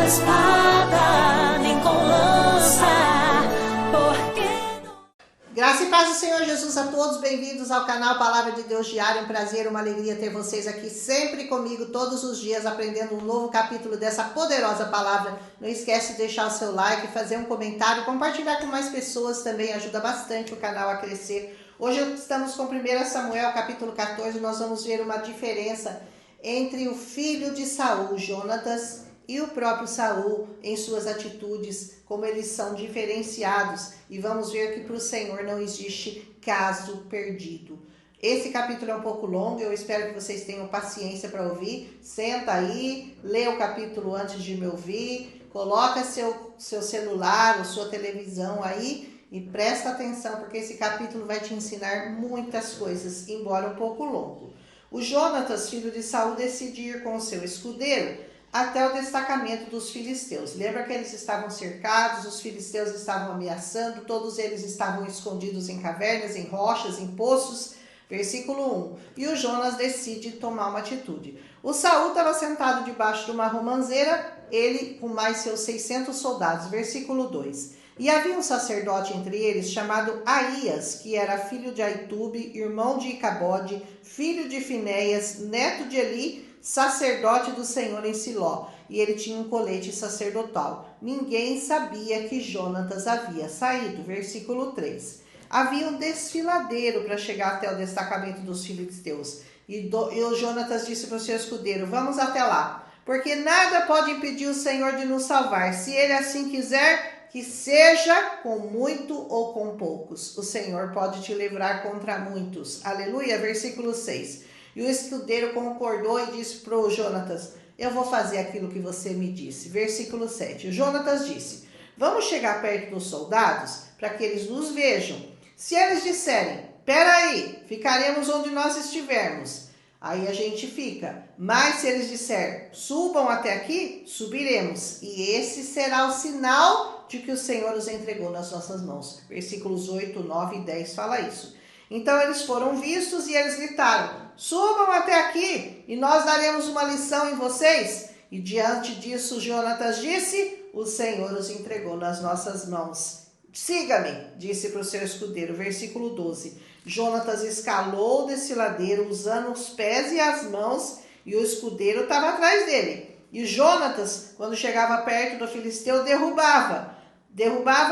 espada, nem com lança, porque... Graça e paz do Senhor Jesus a todos, bem-vindos ao canal Palavra de Deus Diário. Um prazer, uma alegria ter vocês aqui sempre comigo, todos os dias, aprendendo um novo capítulo dessa poderosa palavra. Não esquece de deixar o seu like, fazer um comentário, compartilhar com mais pessoas também, ajuda bastante o canal a crescer. Hoje estamos com 1 Samuel, capítulo 14, nós vamos ver uma diferença entre o filho de Saul, Jonatas, e o próprio Saul em suas atitudes, como eles são diferenciados. E vamos ver que para o Senhor não existe caso perdido. Esse capítulo é um pouco longo, eu espero que vocês tenham paciência para ouvir. Senta aí, lê o capítulo antes de me ouvir, coloca seu celular ou sua televisão aí e presta atenção, porque esse capítulo vai te ensinar muitas coisas, embora um pouco longo. O Jonatas, filho de Saul, decide ir com o seu escudeiro até o destacamento dos filisteus. Lembra que eles estavam cercados, os filisteus estavam ameaçando, todos eles estavam escondidos em cavernas, em rochas, em poços. Versículo 1. E o Jonas decide tomar uma atitude. O Saul estava sentado debaixo de uma romanceira, ele com mais seus 600 soldados. Versículo 2. E havia um sacerdote entre eles chamado Aías, que era filho de Aitube, irmão de Icabode, filho de Finéias, neto de Eli, sacerdote do Senhor em Siló, e ele tinha um colete sacerdotal. Ninguém sabia que Jonatas havia saído. Versículo 3. Havia um desfiladeiro para chegar até o destacamento dos filisteus, e o Jonatas disse para o seu escudeiro: vamos até lá, porque nada pode impedir o Senhor de nos salvar, se ele assim quiser, que seja com muito ou com poucos. O Senhor pode te livrar contra muitos. Aleluia. Versículo 6. E o escudeiro concordou e disse para o Jonatas: eu vou fazer aquilo que você me disse. Versículo 7. O Jonatas disse: vamos chegar perto dos soldados para que eles nos vejam. Se eles disserem: peraí, ficaremos onde nós estivermos, aí a gente fica. Mas se eles disserem: subam até aqui, subiremos. E esse será o sinal de que o Senhor os entregou nas nossas mãos. Versículos 8, 9 e 10 fala isso. Então eles foram vistos e eles gritaram: subam até aqui e nós daremos uma lição em vocês. E diante disso Jonatas disse: o Senhor os entregou nas nossas mãos. Siga-me, disse para o seu escudeiro. Versículo 12. Jonatas escalou o desfiladeiro usando os pés e as mãos, e o escudeiro estava atrás dele. E Jonatas, quando chegava perto do filisteu, derrubava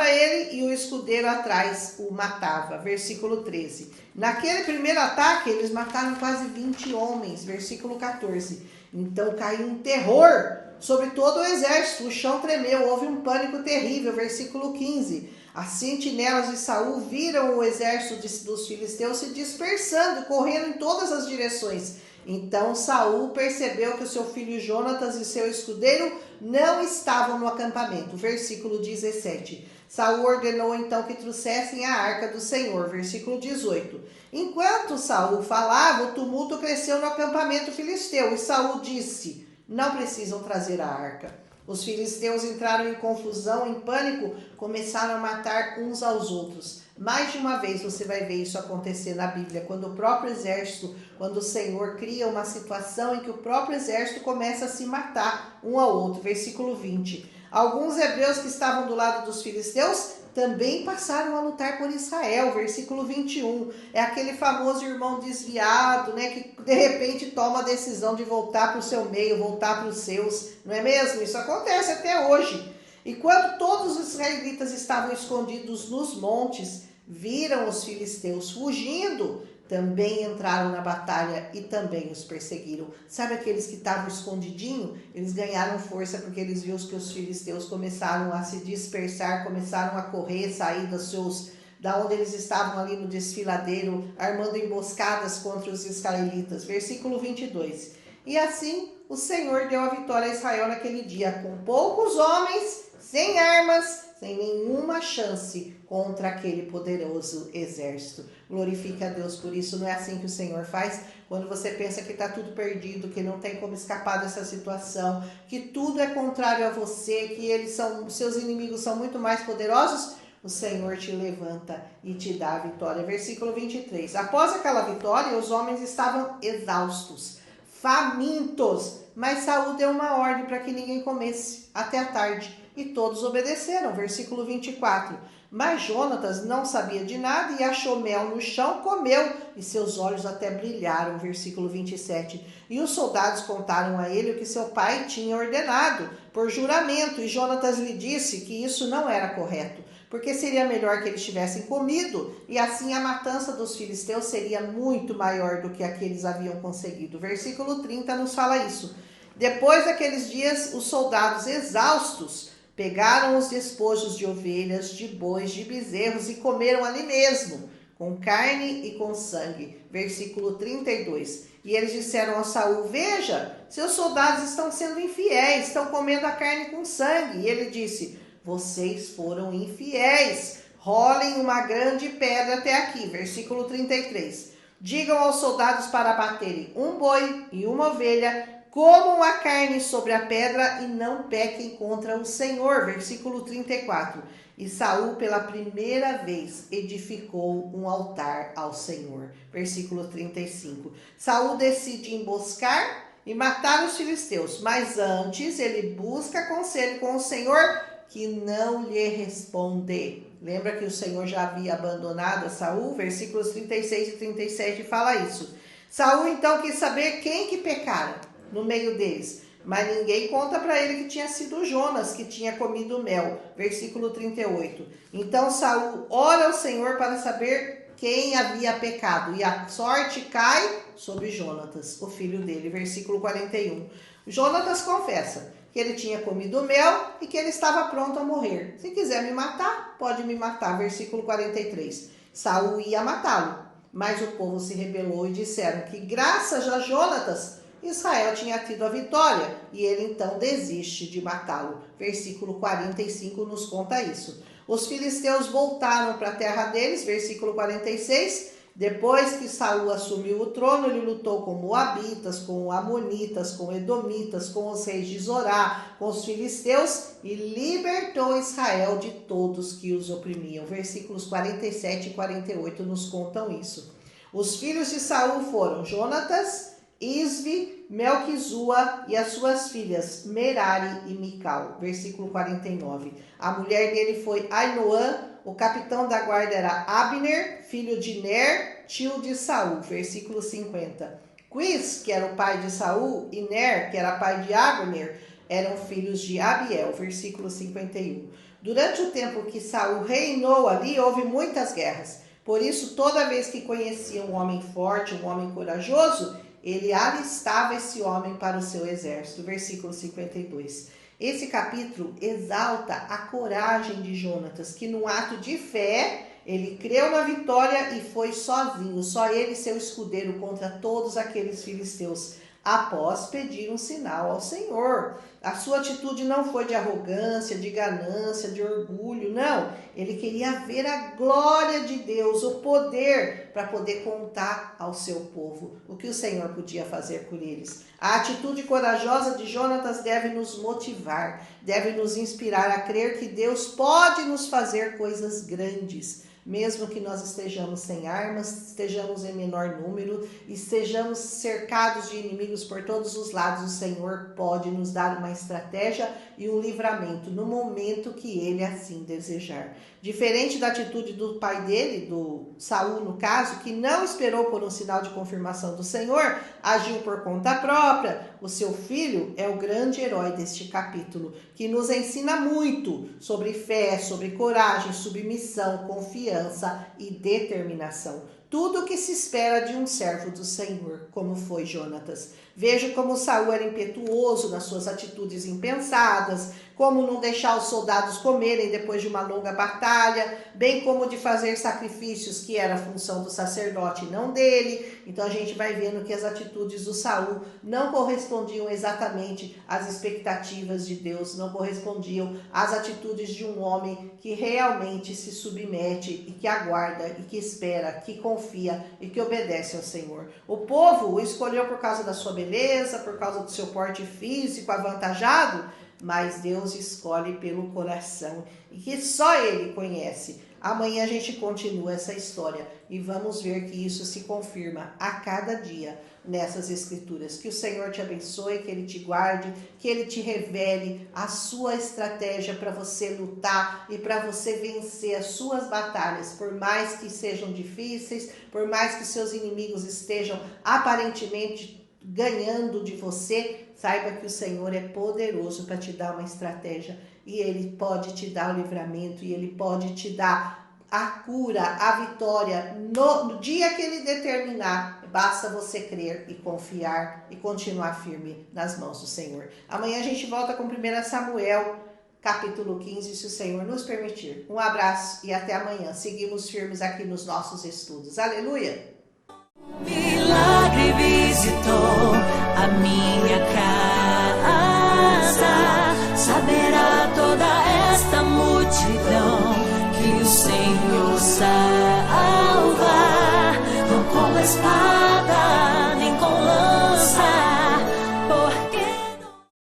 ele, e o escudeiro atrás o matava. Versículo 13. Naquele primeiro ataque, eles mataram quase 20 homens. Versículo 14. Então caiu um terror sobre todo o exército, o chão tremeu, houve um pânico terrível. Versículo 15. As sentinelas de Saul viram o exército dos filisteus se dispersando, correndo em todas as direções. Então Saul percebeu que o seu filho Jonatas e seu escudeiro não estavam no acampamento. Versículo 17. Saul ordenou então que trouxessem a arca do Senhor. Versículo 18. Enquanto Saul falava, o tumulto cresceu no acampamento filisteu. E Saul disse: não precisam trazer a arca. Os filisteus entraram em confusão, em pânico, começaram a matar uns aos outros. Mais de uma vez você vai ver isso acontecer na Bíblia, quando o próprio exército, quando o Senhor cria uma situação em que o próprio exército começa a se matar um ao outro. Versículo 20. Alguns hebreus que estavam do lado dos filisteus também passaram a lutar por Israel. Versículo 21. É aquele famoso irmão desviado, né, que de repente toma a decisão de voltar para o seu meio, voltar para os seus. Não é mesmo? Isso acontece até hoje. E quando todos os israelitas estavam escondidos nos montes, viram os filisteus fugindo, também entraram na batalha e também os perseguiram. Sabe aqueles que estavam escondidinho? Eles ganharam força porque eles viram que os filisteus começaram a se dispersar, começaram a correr, sair da onde eles estavam ali no desfiladeiro, armando emboscadas contra os israelitas. Versículo 22. E assim o Senhor deu a vitória a Israel naquele dia, com poucos homens, sem armas, sem nenhuma chance contra aquele poderoso exército. Glorifique a Deus por isso. Não é assim que o Senhor faz? Quando você pensa que está tudo perdido, que não tem como escapar dessa situação, que tudo é contrário a você, que seus inimigos são muito mais poderosos, o Senhor te levanta e te dá a vitória. Versículo 23. Após aquela vitória, os homens estavam exaustos, famintos, Mas Saul deu uma ordem para que ninguém comesse até a tarde, e todos obedeceram. Versículo 24. Mas Jonatas não sabia de nada e achou mel no chão, comeu, e seus olhos até brilharam. Versículo 27. E os soldados contaram a ele o que seu pai tinha ordenado, por juramento, e Jonatas lhe disse que isso não era correto, porque seria melhor que eles tivessem comido, e assim a matança dos filisteus seria muito maior do que a que eles haviam conseguido. Versículo 30 nos fala isso. Depois daqueles dias, os soldados exaustos pegaram os despojos de ovelhas, de bois, de bezerros e comeram ali mesmo, com carne e com sangue. Versículo 32. E eles disseram a Saul: veja, seus soldados estão sendo infiéis, estão comendo a carne com sangue. E ele disse: vocês foram infiéis, rolem uma grande pedra até aqui. Versículo 33. Digam aos soldados para baterem um boi e uma ovelha, comam a carne sobre a pedra e não pequem contra o Senhor. Versículo 34. E Saul pela primeira vez edificou um altar ao Senhor. Versículo 35. Saul decide emboscar e matar os filisteus, mas antes ele busca conselho com o Senhor, que não lhe responde. Lembra que o Senhor já havia abandonado a Saul? Versículos 36 e 37 fala isso. Saul então quis saber quem que pecara no meio deles, mas ninguém conta para ele que tinha sido Jonas que tinha comido mel. Versículo 38. Então Saul ora ao Senhor para saber quem havia pecado, e a sorte cai sobre Jonatas, o filho dele. Versículo 41. Jonatas confessa que ele tinha comido mel e que ele estava pronto a morrer. Se quiser me matar, pode me matar. Versículo 43. Saul ia matá-lo, mas o povo se rebelou e disseram que graças a Jonatas Israel tinha tido a vitória, e ele então desiste de matá-lo. Versículo 45 nos conta isso. Os filisteus voltaram para a terra deles. Versículo 46. Depois que Saul assumiu o trono, ele lutou com moabitas, com amonitas, com edomitas, com os reis de Zorá, com os filisteus, e libertou Israel de todos que os oprimiam. Versículos 47 e 48 nos contam isso. Os filhos de Saul foram Jonatas, Isvi, Melquizua e as suas filhas Merari e Mical. Versículo 49. A mulher dele foi Ainoã. O capitão da guarda era Abner, filho de Ner, tio de Saul. Versículo 50. Quis, que era o pai de Saul, e Ner, que era pai de Abner, eram filhos de Abiel. Versículo 51. Durante o tempo que Saul reinou ali, houve muitas guerras. Por isso, toda vez que conhecia um homem forte, um homem corajoso, ele alistava esse homem para o seu exército. Versículo 52. Esse capítulo exalta a coragem de Jonatas, que num ato de fé, ele creu na vitória e foi sozinho, só ele e seu escudeiro contra todos aqueles filisteus, após pedir um sinal ao Senhor. A sua atitude não foi de arrogância, de ganância, de orgulho, não. Ele queria ver a glória de Deus, o poder, para poder contar ao seu povo o que o Senhor podia fazer por eles. A atitude corajosa de Jonatas deve nos motivar, deve nos inspirar a crer que Deus pode nos fazer coisas grandes. Mesmo que nós estejamos sem armas, estejamos em menor número, estejamos cercados de inimigos por todos os lados, o Senhor pode nos dar uma estratégia e um livramento no momento que Ele assim desejar. Diferente da atitude do pai dele, do Saul no caso, que não esperou por um sinal de confirmação do Senhor, agiu por conta própria, o seu filho é o grande herói deste capítulo, que nos ensina muito sobre fé, sobre coragem, submissão, confiança e determinação. Tudo o que se espera de um servo do Senhor, como foi Jonatas. Veja como Saul era impetuoso nas suas atitudes impensadas, como não deixar os soldados comerem depois de uma longa batalha, bem como de fazer sacrifícios que era a função do sacerdote e não dele. Então a gente vai vendo que as atitudes do Saul não correspondiam exatamente às expectativas de Deus, não correspondiam às atitudes de um homem que realmente se submete e que aguarda e que espera, que confia e que obedece ao Senhor. O povo o escolheu por causa da sua beleza, por causa do seu porte físico avantajado, mas Deus escolhe pelo coração e que só Ele conhece. Amanhã a gente continua essa história e vamos ver que isso se confirma a cada dia. nessas escrituras. Que o Senhor te abençoe, que Ele te guarde, que Ele te revele a sua estratégia para você lutar e para você vencer as suas batalhas, por mais que sejam difíceis, por mais que seus inimigos estejam aparentemente ganhando de você. Saiba que o Senhor é poderoso para te dar uma estratégia e Ele pode te dar o livramento e Ele pode te dar a cura, a vitória no dia que Ele determinar. Basta você crer e confiar e continuar firme nas mãos do Senhor. Amanhã a gente volta com 1 Samuel, capítulo 15, se o Senhor nos permitir. Um abraço e até amanhã. Seguimos firmes aqui nos nossos estudos. Aleluia! Milagre visitou a minha casa. Saberá toda esta multidão que o Senhor salva. Não com espada